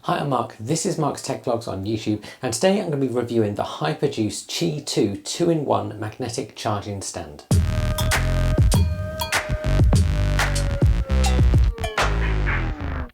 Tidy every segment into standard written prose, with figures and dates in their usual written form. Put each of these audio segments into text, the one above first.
Hi, I'm Mark. This is Mark's Tech Vlogs on YouTube, and today I'm going to be reviewing the HyperJuice Qi2 2-in-1 magnetic charging stand.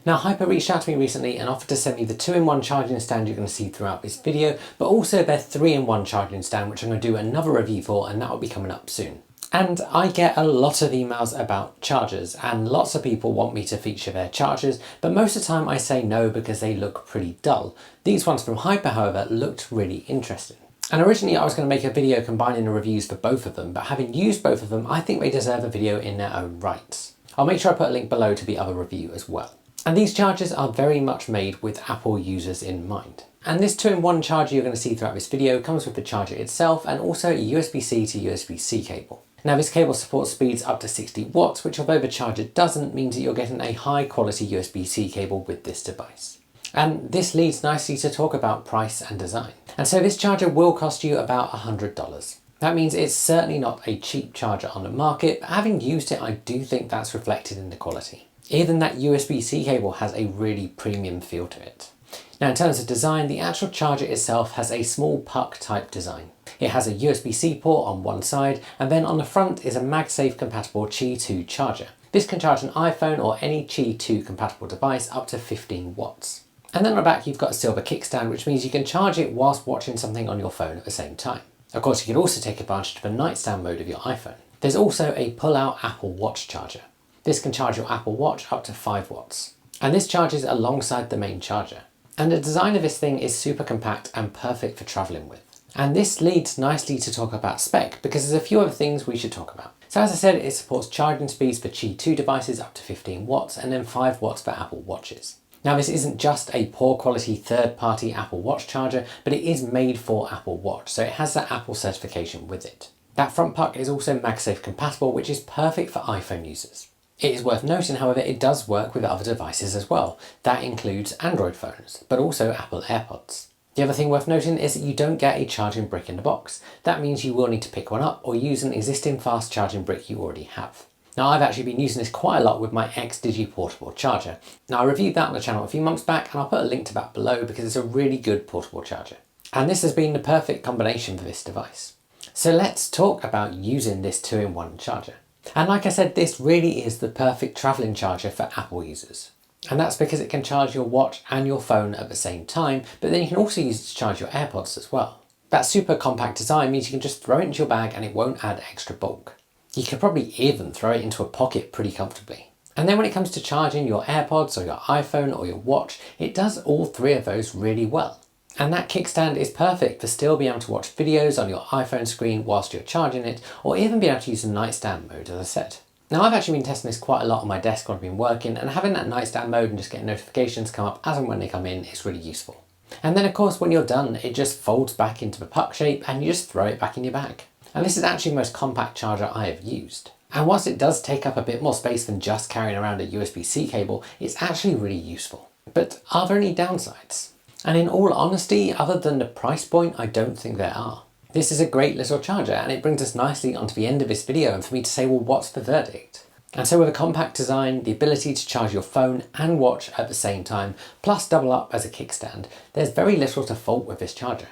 Now, Hyper reached out to me recently and offered to send me the 2-in-1 charging stand you're going to see throughout this video, but also their 3-in-1 charging stand, which I'm going to do another review for, and that will be coming up soon. And I get a lot of emails about chargers, and lots of people want me to feature their chargers, but most of the time I say no because they look pretty dull. These ones from Hyper, however, looked really interesting. And originally I was going to make a video combining the reviews for both of them, but having used both of them, I think they deserve a video in their own rights. I'll make sure I put a link below to the other review as well. And these chargers are very much made with Apple users in mind. And this 2-in-1 charger you're going to see throughout this video comes with the charger itself and also a USB-C to USB-C cable. Now, this cable supports speeds up to 60 watts, which although the charger doesn't, means that you're getting a high quality USB-C cable with this device. And this leads nicely to talk about price and design. And so this charger will cost you about $100. That means it's certainly not a cheap charger on the market, but having used it, I do think that's reflected in the quality. Even that USB-C cable has a really premium feel to it. Now, in terms of design, the actual charger itself has a small puck type design. It has a USB-C port on one side, and then on the front is a MagSafe compatible Qi2 charger. This can charge an iPhone or any Qi2 compatible device up to 15 watts. And then on the back you've got a silver kickstand, which means you can charge it whilst watching something on your phone at the same time. Of course, you can also take advantage of the nightstand mode of your iPhone. There's also a pull-out Apple Watch charger. This can charge your Apple Watch up to 5 watts. And this charges alongside the main charger. And the design of this thing is super compact and perfect for traveling with. And this leads nicely to talk about spec, because there's a few other things we should talk about. So as I said, it supports charging speeds for Qi2 devices up to 15 watts and then 5 watts for Apple Watches. Now, this isn't just a poor quality third-party Apple Watch charger, but it is made for Apple Watch, so it has that Apple certification with it. That front puck is also MagSafe compatible, which is perfect for iPhone users. It is worth noting, however, it does work with other devices as well. That includes Android phones, but also Apple AirPods. The other thing worth noting is that you don't get a charging brick in the box. That means you will need to pick one up or use an existing fast charging brick you already have. Now, I've actually been using this quite a lot with my 𝐥𝐤𝐤𝐞 portable charger. Now, I reviewed that on the channel a few months back, and I'll put a link to that below because it's a really good portable charger. And this has been the perfect combination for this device. So let's talk about using this 2-in-1 charger. And like I said, this really is the perfect traveling charger for Apple users. And that's because it can charge your watch and your phone at the same time, but then you can also use it to charge your AirPods as well. That super compact design means you can just throw it into your bag and it won't add extra bulk. You could probably even throw it into a pocket pretty comfortably. And then when it comes to charging your AirPods or your iPhone or your watch, it does all three of those really well. And that kickstand is perfect for still being able to watch videos on your iPhone screen whilst you're charging it, or even be able to use the nightstand mode, as I said. Now, I've actually been testing this quite a lot on my desk when I've been working, and having that nightstand mode and just getting notifications come up as and when they come in is really useful. And then of course, when you're done, it just folds back into the puck shape and you just throw it back in your bag. And this is actually the most compact charger I have used. And whilst it does take up a bit more space than just carrying around a USB-C cable, it's actually really useful. But are there any downsides? And in all honesty, other than the price point, I don't think there are. This is a great little charger, and it brings us nicely onto the end of this video and for me to say, well, what's the verdict? And so with a compact design, the ability to charge your phone and watch at the same time, plus double up as a kickstand, there's very little to fault with this charger.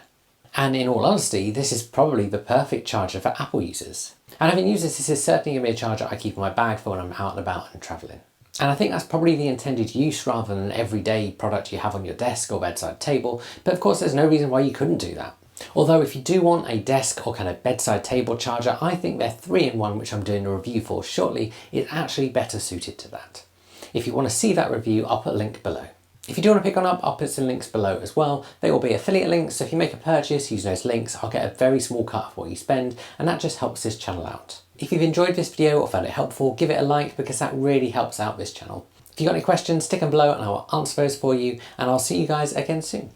And in all honesty, this is probably the perfect charger for Apple users. And having used this is certainly going to be a charger I keep in my bag for when I'm out and about and traveling. And I think that's probably the intended use rather than an everyday product you have on your desk or bedside table, but of course there's no reason why you couldn't do that. Although if you do want a desk or kind of bedside table charger, I think their 3-in-1, which I'm doing a review for shortly, is actually better suited to that. If you want to see that review, I'll put a link below. If you do want to pick one up, I'll put some links below as well. They will be affiliate links, so if you make a purchase using those links, I'll get a very small cut of what you spend, and that just helps this channel out. If you've enjoyed this video or found it helpful, give it a like because that really helps out this channel. If you've got any questions, stick them below and I will answer those for you, and I'll see you guys again soon.